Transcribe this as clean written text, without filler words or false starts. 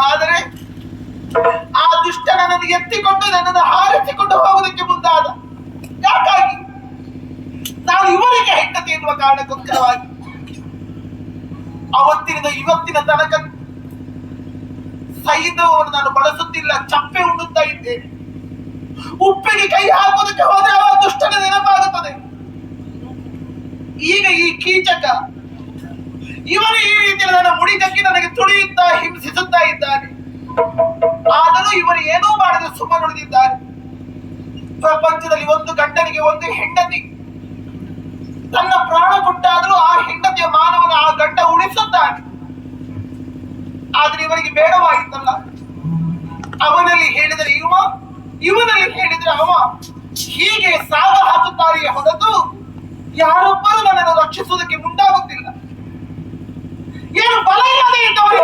ಆದರೆ ಆ ದುಷ್ಟ ನನ್ನನ್ನು ಎತ್ತಿಕೊಂಡು ನನ್ನನ್ನು ಹಾರಿಸಿಕೊಂಡು ಹೋಗುವುದಕ್ಕೆ ಮುಂದಾದ. ಯಾಕಾಗಿ? ನಾನು ಇವರಿಗೆ ಹೆಂಡತಿ ಎನ್ನುವ ಕಾರಣಕ್ಕೋಸ್ಕರವಾಗಿ. ಅವತ್ತಿನಿಂದ ಇವತ್ತಿನ ತನಕ ಸೈನ್ಯವನ್ನು ನಾನು ಬಳಸುತ್ತಿಲ್ಲ, ಚಪ್ಪೆ ಉಣ್ಣುತ್ತಾ ಇದ್ದೇನೆ. ಉಪ್ಪಿಗೆ ಕೈ ಹಾಕುವುದಕ್ಕೆ ಹೋದ್ರೆ ಅವ ದುಷ್ಟನ ನೆನಪಾಗುತ್ತದೆ. ಈಗ ಈ ಕೀಚಕ ಇವನು ಈ ರೀತಿಯಲ್ಲಿ ನನ್ನ ಮುಡಿದಕ್ಕೆ ನನಗೆ ತುಳಿಯುತ್ತಾ ಹಿಂಸಿಸುತ್ತಾ ಇದ್ದಾನೆ. ಆದರೂ ಇವರು ಏನೂ ಮಾಡದೆ ಸುಮ್ಮನೆ ಉಳಿದಿದ್ದಾರೆ. ಪ್ರಪಂಚದಲ್ಲಿ ಒಂದು ಗಂಡನಿಗೆ ಒಂದು ಹೆಂಡತಿ, ತನ್ನ ಪ್ರಾಣ ಕೊಟ್ಟಾದರೂ ಆ ಹೆಂಡತಿಯ ಮಾನವನ ಆ ಗಂಡ ಉಳಿಸುತ್ತಾನೆ. ಆದ್ರೆ ಇವರಿಗೆ ಬೇಡವಾಗಿತ್ತಲ್ಲ. ಅವನಲ್ಲಿ ಹೇಳಿದರೆ ಇವ, ಇವನಲ್ಲಿ ಹೇಳಿದರೆ ಅವ, ಹೀಗೆ ಸಾಗ ಹಾಕುತ್ತಾರೆಯೇ ಹೊರತು ಯಾರೊಬ್ಬರು ನನ್ನನ್ನು ರಕ್ಷಿಸುವುದಕ್ಕೆ ಮುಂದಾಗುತ್ತಿಲ್ಲ. ಏನು ಬಲ ಇಲ್ಲದೆ ಇದ್ದವರು